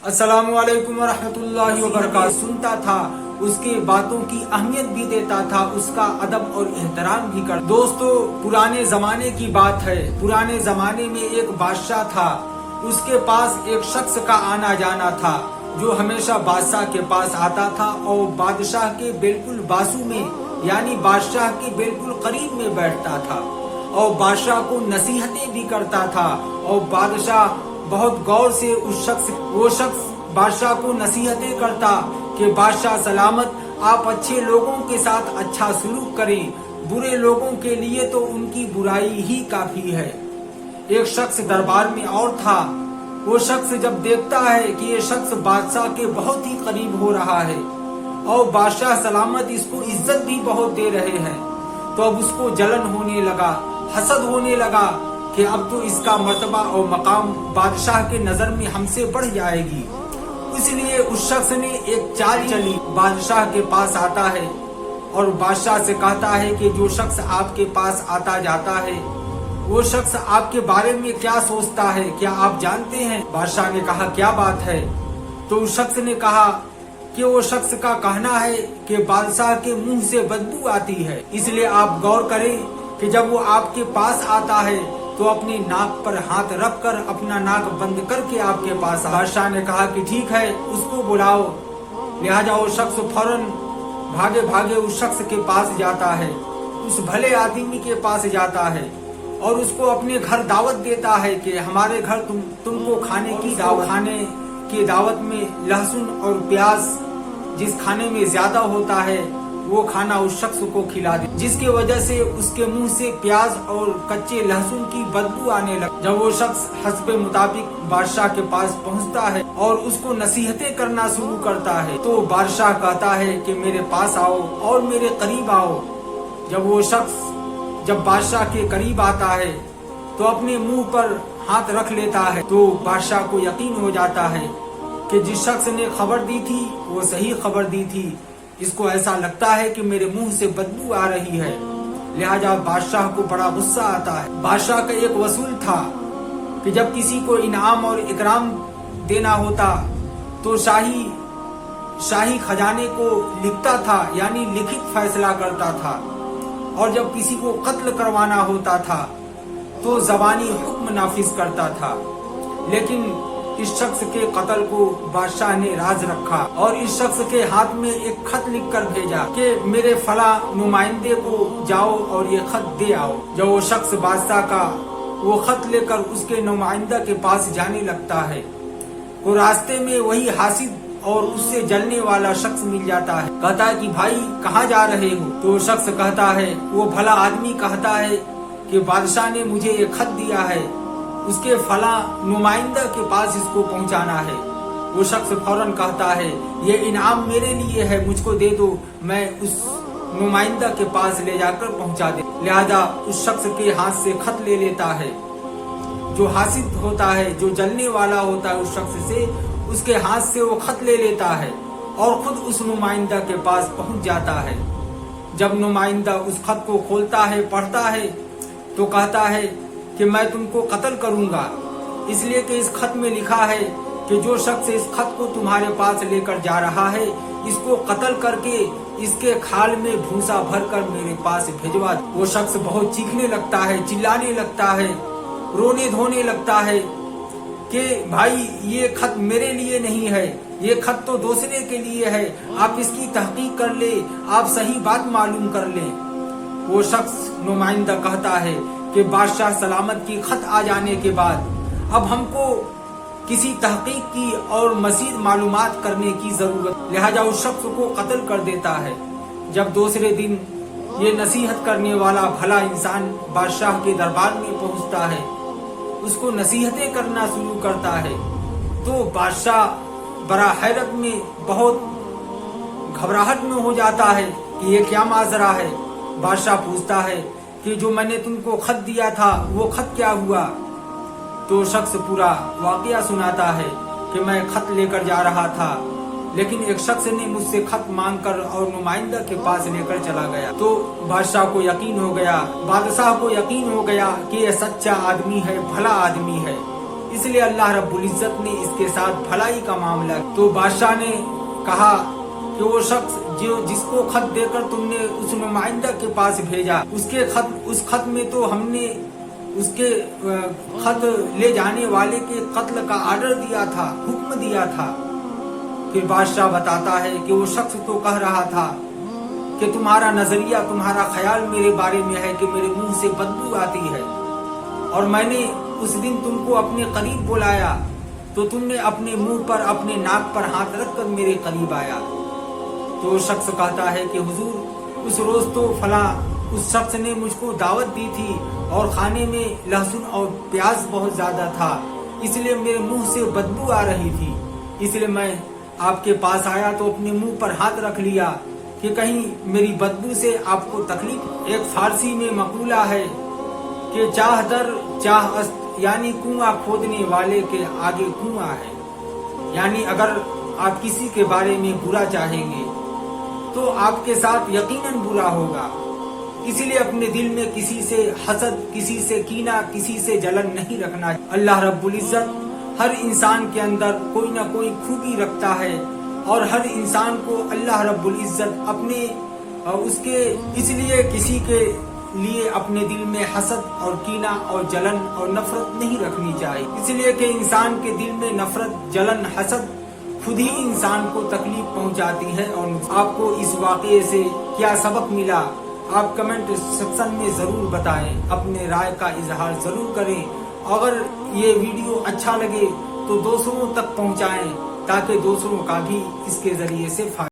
अस्सलाम वालेकुम वरहमतुल्लाहि वबरकातुहू। सुनता था, उसके बातों की अहमियत भी देता था, उसका अदब और एहतराम भी कर। दोस्तों, पुराने जमाने की बात है। पुराने जमाने में एक बादशाह था। उसके पास एक शख्स का आना जाना था जो हमेशा बादशाह के पास आता था और बादशाह के बिल्कुल बाजू में यानी बादशाह के बिल्कुल करीब में बैठता था और बादशाह को नसीहतें भी करता था। और बादशाह बहुत गौर से वो शख्स बादशाह को नसीहतें करता कि बादशाह सलामत, आप अच्छे लोगों के साथ अच्छा सलूक करें, बुरे लोगों के लिए तो उनकी बुराई ही काफी है। एक शख्स दरबार में और था। वो शख्स जब देखता है कि ये शख्स बादशाह के बहुत ही करीब हो रहा है और बादशाह सलामत इसको इज्जत भी बहुत दे रहे हैं, तो अब उसको जलन होने लगा, हसद होने लगा कि अब तो इसका मर्तबा और मकाम बादशाह के नजर में हमसे बढ़ जाएगी। इसलिए उस शख्स ने एक चाल चली, बादशाह के पास आता है और बादशाह से कहता है कि जो शख्स आपके पास आता जाता है वो शख्स आपके बारे में क्या सोचता है, क्या आप जानते हैं? बादशाह ने कहा, क्या बात है? तो उस शख्स ने कहा कि वो शख्स का कहना है कि बादशाह के मुंह से बदबू आती है, इसलिए आप गौर करें कि जब वो आपके पास आता है तो अपनी नाक पर हाथ रख कर अपना नाक बंद करके आपके पास। बादशाह ने कहा कि ठीक है, उसको बुलाओ। लिहाजा वो शख्स फौरन भागे भागे उस शख्स के पास जाता है, उस भले आदमी के पास जाता है और उसको अपने घर दावत देता है कि हमारे घर तुमको खाने की दावत में लहसुन और प्याज जिस खाने में ज्यादा होता है वो खाना उस शख्स को खिला दे, जिसकी वजह से उसके मुंह से प्याज और कच्चे लहसुन की बदबू आने लगी। जब वो शख्स हस्बे मुताबिक बादशाह के पास पहुंचता है और उसको नसीहतें करना शुरू करता है तो बादशाह कहता है कि मेरे पास आओ और मेरे करीब आओ। जब बादशाह के करीब आता है तो अपने मुंह पर हाथ रख लेता है तो बादशाह को यकीन हो जाता है कि जिस शख्स ने खबर दी थी वो सही खबर दी थी। इसको ऐसा लगता है कि मेरे मुंह से बदबू आ रही है। लिहाजा बादशाह को बड़ा गुस्सा आता है। बादशाह का एक वसूल था कि जब किसी को इनाम और इकराम देना होता तो शाही खजाने को लिखता था यानी लिखित फैसला करता था, और जब किसी को कत्ल करवाना होता था तो जबानी हुक्म नाफिज करता था। लेकिन इस शख्स के कत्ल को बादशाह ने राज रखा और इस शख्स के हाथ में एक खत लिखकर भेजा कि मेरे फला नुमाइंदे को जाओ और ये खत दे आओ। जब वो शख्स बादशाह का वो खत लेकर उसके नुमाइंदा के पास जाने लगता है वो रास्ते में वही हासिद और उससे जलने वाला शख्स मिल जाता है। कहता है कि भाई कहाँ जा रहे हो? तो वो शख्स कहता है, वो भला आदमी कहता है कि बादशाह ने मुझे ये खत दिया है, उसके फला नुमाइंदा के पास इसको पहुंचाना है। वो शख्स फौरन कहता है, ये इनाम मेरे लिए है, मुझको दे दो, मैं उस नुमाइंदा के पास ले जाकर पहुंचा दे। लिहाजा उस शख्स के हाथ से खत ले लेता है। जो हासिद होता है, जो जलने वाला होता है, उस शख्स से उसके हाथ से वो खत ले लेता है और खुद उस नुमाइंदा के पास पहुंच जाता है। जब नुमाइंदा उस खत को खोलता है, पढ़ता है तो कहता है कि मैं तुमको कत्ल करूंगा, इसलिए कि इस खत में लिखा है कि जो शख्स इस खत को तुम्हारे पास लेकर जा रहा है इसको कत्ल करके इसके खाल में भूसा भरकर मेरे पास भिजवा दो। वो शख्स बहुत चीखने लगता है, चिल्लाने लगता है, रोने धोने लगता है कि भाई ये खत मेरे लिए नहीं है, ये खत तो दूसरे के लिए है, आप इसकी तहकीक कर ले, आप सही बात मालूम कर ले। वो शख्स नुमाइंदा कहता है कि बादशाह सलामत की खत आ जाने के बाद अब हमको किसी तहकीक की और मजीद मालूमात करने की जरूरत, लिहाजा उस शख्स को कत्ल कर देता है। जब दूसरे दिन ये नसीहत करने वाला भला इंसान बादशाह के दरबार में पहुंचता है, उसको नसीहतें करना शुरू करता है तो बादशाह बड़ा हैरत में, बहुत घबराहट में हो जाता है कि ये क्या माजरा है। बादशाह पूछता है कि जो मैंने तुमको खत दिया था वो खत क्या हुआ? तो शख्स पूरा वाकया सुनाता है कि मैं खत लेकर जा रहा था, लेकिन एक शख्स ने मुझसे खत मांगकर और नुमाइंदा के पास लेकर चला गया। तो बादशाह को यकीन हो गया कि यह सच्चा आदमी है, भला आदमी है, اس لیے اللہ رب العزت نے اس کے ساتھ بھلائی کا معاملہ. تو بادشاہ نے کہا کہ وہ شخص جس کو خط دے کر تم نے اس نمائندہ کے پاس بھیجا، اس خط میں تو ہم نے اس کے خط لے جانے والے کے قتل کا آرڈر دیا تھا، حکم دیا تھا. پھر بادشاہ بتاتا ہے کہ وہ شخص تو کہہ رہا تھا کہ تمہارا نظریہ، تمہارا خیال میرے بارے میں ہے کہ میرے منہ سے بدبو آتی ہے، اور میں نے اس دن تم کو اپنے قریب بلایا تو تم نے اپنے منہ پر، اپنے ناک پر ہاتھ رکھ کر میرے قریب آیا. تو وہ شخص کہتا ہے کہ حضور اس روز تو فلاں اس شخص نے مجھ کو دعوت دی تھی اور کھانے میں لہسن اور پیاز بہت زیادہ تھا، اس لیے میرے منہ سے بدبو آ رہی تھی، اس لیے میں آپ کے پاس آیا تو اپنے منہ پر ہاتھ رکھ لیا کہ کہیں میری بدبو سے آپ کو تکلیف. ایک فارسی میں مقولہ ہے کہ چاہ در چاہ است، یعنی کنواں کھودنے والے کے آگے کنواں ہے. یعنی اگر آپ کسی کے بارے میں برا چاہیں گے تو آپ کے ساتھ یقیناً برا ہوگا. اسی لیے اپنے دل میں کسی سے حسد، کسی سے کینہ، کسی سے جلن نہیں رکھنا. اللہ رب العزت ہر انسان کے اندر کوئی نہ کوئی خوبی رکھتا ہے، اور ہر انسان کو اللہ رب العزت اس لیے کسی کے لیے اپنے دل میں حسد اور کینہ اور جلن اور نفرت نہیں رکھنی چاہیے. اس لیے کہ انسان کے دل میں نفرت، جلن، حسد خود ہی انسان کو تکلیف پہنچاتی ہے. اور آپ کو اس واقعے سے کیا سبق ملا، آپ کمنٹ سیکشن میں ضرور بتائیں، اپنے رائے کا اظہار ضرور کریں. اگر یہ ویڈیو اچھا لگے تو دوسروں تک پہنچائیں تاکہ دوسروں کا بھی اس کے ذریعے سے فائدہ